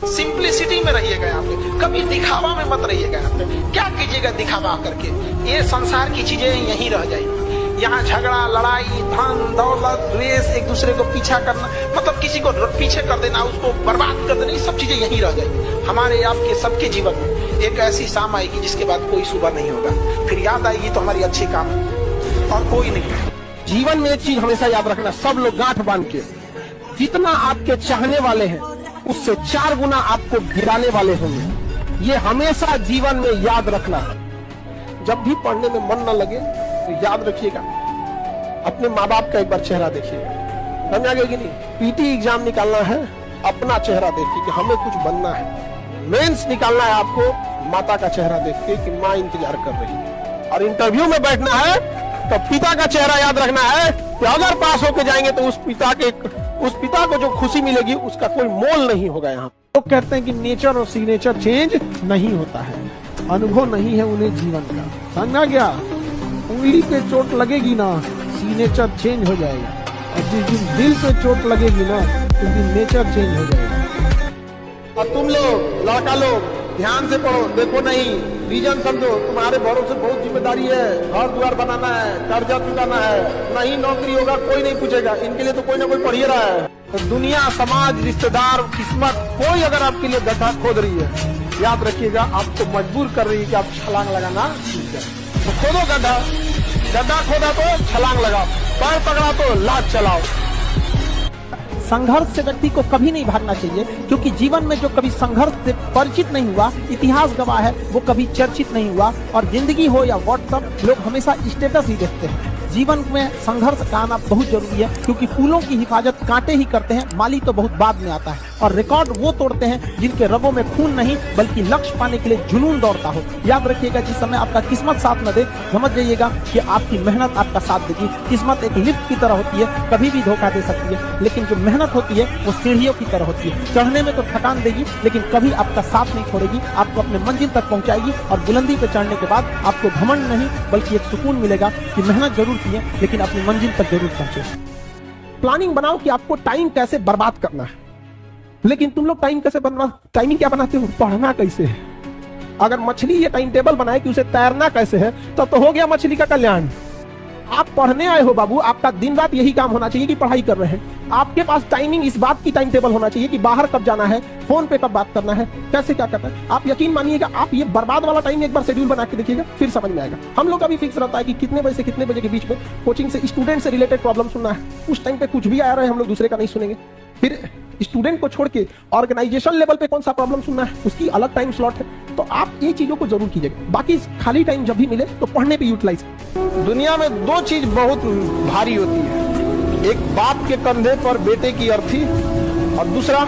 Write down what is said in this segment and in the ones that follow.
Simplicity में रहिएगा यहाँ पे, कभी दिखावा में मत रहिएगा यहाँ पे। क्या कीजिएगा दिखावा करके, ये संसार की चीजें यहीं रह जाएगी। यहाँ झगड़ा, लड़ाई, धन दौलत, द्वेष, एक दूसरे को पीछा करना, मतलब किसी को पीछे कर देना, उसको बर्बाद कर देना, ये सब चीजें यहीं रह जाएगी। हमारे आपके सबके जीवन में एक ऐसी शाम आएगी जिसके बाद कोई सुबह नहीं होगा, फिर याद आएगी तो हमारी अच्छी काम और कोई नहीं। जीवन में एक चीज हमेशा याद रखना, सब लोग गांठ बांध के, जितना आपके चाहने वाले हैं उससे 4 गुना आपको गिराने वाले होंगे। ये हमेशा जीवन में याद रखना। जब भी पढ़ने में मन न लगे तो याद रखिएगा, अपने माँ बाप का एक बार चेहरा देखिएगा। समझ आ गया कि नहीं? पीटी एग्जाम निकालना है, अपना चेहरा देखिए कि हमें कुछ बनना है। मेंस निकालना है आपको, माता का चेहरा देख के कि माँ इंतजार कर रही है। और इंटरव्यू में बैठना है तो पिता का चेहरा याद रखना है कि अगर पास होके जाएंगे तो उस पिता को जो खुशी मिलेगी उसका कोई मोल नहीं होगा। यहाँ लोग कहते हैं कि नेचर और सिग्नेचर चेंज नहीं होता है, अनुभव नहीं है उन्हें जीवन का। समझा गया? उंगली पे चोट लगेगी ना, सिग्नेचर चेंज हो जाएगा, और जिस दिन दिल पे चोट लगेगी ना उस दिन नेचर चेंज हो जाएगा। और तुम लोग लड़का लोग ध्यान से पढ़ो, देखो नहीं रीजन समझो। तुम्हारे भरोसे बहुत जिम्मेदारी है, घर द्वार बनाना है, कर्जा चुकाना है, नहीं नौकरी होगा कोई नहीं पूछेगा, इनके लिए तो कोई ना कोई पढ़ ही रहा है। तो दुनिया, समाज, रिश्तेदार, किस्मत, कोई अगर आपके लिए गड्ढा खोद रही है, याद रखिएगा आपको मजबूर कर रही है कि आप छलांग लगाना सीख जाए। तो खोदो गड्ढा, गड्ढा खोदा तो छलांग लगाओ, पैर पकड़ा तो लात चलाओ। संघर्ष से व्यक्ति को कभी नहीं भागना चाहिए, क्योंकि जीवन में जो कभी संघर्ष से परिचित नहीं हुआ, इतिहास गवाह है, वो कभी चर्चित नहीं हुआ। और जिंदगी हो या व्हाट्सएप, लोग हमेशा स्टेटस ही देखते हैं। जीवन में संघर्ष का आना बहुत जरूरी है, क्योंकि फूलों की हिफाजत कांटे ही करते हैं, माली तो बहुत बाद में आता है। और रिकॉर्ड वो तोड़ते हैं जिनके रगों में खून नहीं बल्कि लक्ष्य पाने के लिए जुनून दौड़ता हो। याद रखिएगा, जिस समय आपका किस्मत साथ न दे, समझ जाइएगा कि आपकी मेहनत आपका साथ देगी। किस्मत एक लिफ्ट की तरह होती है, कभी भी धोखा दे सकती है, लेकिन जो मेहनत होती है वो सीढ़ियों की तरह होती है। चढ़ने में तो थकान देगी, लेकिन कभी आपका साथ नहीं छोड़ेगी, आपको अपने मंजिल तक पहुंचाएगी। और बुलंदी पे चढ़ने के बाद आपको घमंड नहीं बल्कि एक सुकून मिलेगा कि मेहनत जरूर की है, लेकिन अपनी मंजिल तक जरूर पहुंचे। प्लानिंग बनाओ कि आपको टाइम कैसे बर्बाद करना है, लेकिन तुम लोग टाइमिंग क्या बनाते हो? पढ़ना कैसे है। अगर मछली ये टाइम टेबल बनाए कि उसे तैरना कैसे है, तब तो हो गया मछली का कल्याण। आप पढ़ने आए हो बाबू, आपका दिन रात यही काम होना चाहिए कि पढ़ाई कर रहे हैं। आपके पास टाइमिंग, इस बात की टाइम टेबल होना चाहिए कि बाहर कब जाना है, फोन पे कब बात करना है, कैसे क्या करना है। आप यकीन मानिएगा, आप ये बर्बाद वाला टाइम एक बार शेड्यूल बना के देखिएगा, फिर समझ में आएगा। हम लोग का भी फिक्स रहता है कि कितने बजे से कितने बजे के बीच में कोचिंग से स्टूडेंट से रिलेटेड प्रॉब्लम सुनना है। उस टाइम पे कुछ भी आ रहा है, हम लोग दूसरे का नहीं सुनेंगे। फिर स्टूडेंट को छोड़ के ऑर्गेनाइजेशन लेवल पे कौन सा प्रॉब्लम सुनना है, उसकी अलग टाइम स्लॉट है। तो आप ये चीजों को जरूर कीजिएगा। बाकी खाली टाइम जब भी मिले तो पढ़ने पे यूटिलाइज। दुनिया में 2 चीज बहुत भारी होती है, एक बाप के कंधे पर बेटे की अर्थी, और दूसरा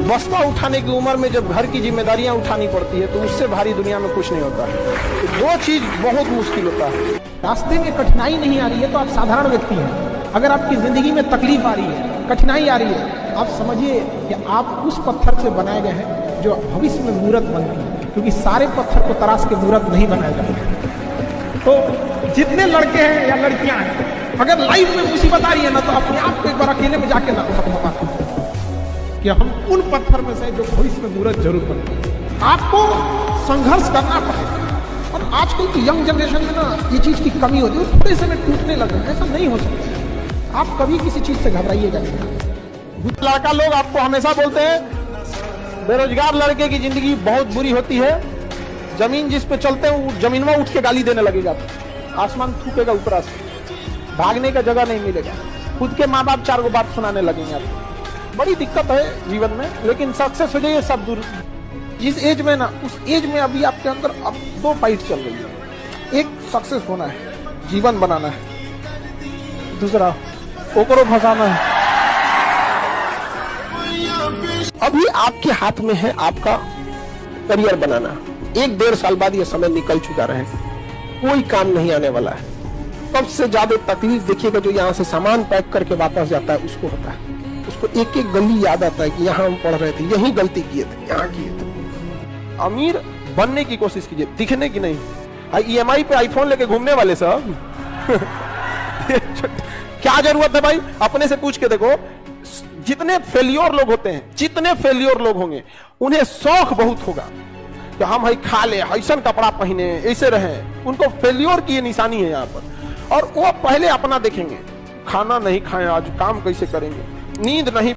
बस्ता उठाने की उम्र में जब घर की जिम्मेदारियां उठानी पड़ती है, तो उससे भारी दुनिया में कुछ नहीं होता है। तो 2 चीज बहुत मुश्किल होता है। रास्ते में कठिनाई नहीं आ रही है तो आप साधारण व्यक्ति हैं। अगर आपकी जिंदगी में तकलीफ आ रही है, कठिनाई आ रही है, आप समझिए कि आप उस पत्थर से बनाए गए हैं जो भविष्य में मूर्त बनती है, क्योंकि सारे पत्थर को तराश के मूर्त नहीं बनाया जाता। तो जितने लड़के हैं या लड़कियां हैं, अगर लाइफ में मुसीबत आ रही है ना, तो अपने आप को एक बार अकेले में जाके ना कि हम उन पत्थर में से जो भविष्य में मूर्त जरूर बने। आपको संघर्ष करना पड़ेगा। और आजकल की यंग जनरेशन में ना ये चीज की कमी होती है, थोड़े से में टूटने लगे। ऐसा नहीं हो सकता। आप कभी किसी चीज से घबराइएगा नहीं। लड़का लोग आपको हमेशा बोलते हैं बेरोजगार लड़के की जिंदगी बहुत बुरी होती है, जमीन जिस पे चलते हैं जमीन में उठ के गाली देने लगेगा, आसमान थूकेगा ऊपर से, भागने का जगह नहीं मिलेगा, खुद के माँ बाप 4 बात सुनाने लगेंगे आपको। बड़ी दिक्कत है जीवन में, लेकिन सक्सेस हो जाइए सब दूर। जिस एज में ना, उस एज में अभी आपके अंदर अब 2 फाइट चल रही है। एक सक्सेस होना है, जीवन बनाना है, दूसरा ओकरो फंसाना है। अभी आपके हाथ में है आपका करियर बनाना। 1-1.5 साल बाद ये समय निकल चुका रहे, कोई काम नहीं आने वाला है। सबसे ज्यादा तकलीफ देखिएगा जो यहाँ से सामान पैक करके वापस जाता है, उसको होता है। उसको एक एक गली याद आता है कि यहाँ हम पढ़ रहे थे, यही गलती किए थे, यहाँ किए थे। अमीर बनने की कोशिश कीजिए, दिखने की नहीं। EMI पे आईफोन लेके घूमने वाले सब क्या जरूरत है भाई? अपने से पूछ के देखो, जितने फेलियोर लोग होते हैं, जितने फेलियोर लोग होंगे, उन्हें शौक बहुत होगा कि हम ही खा ले, ऐसा कपड़ा पहने, ऐसे रहे। उनको फेलियोर की ये निशानी है यहाँ पर। और वो पहले अपना देखेंगे, खाना नहीं खाएं, आज काम कैसे करेंगे, नींद नहीं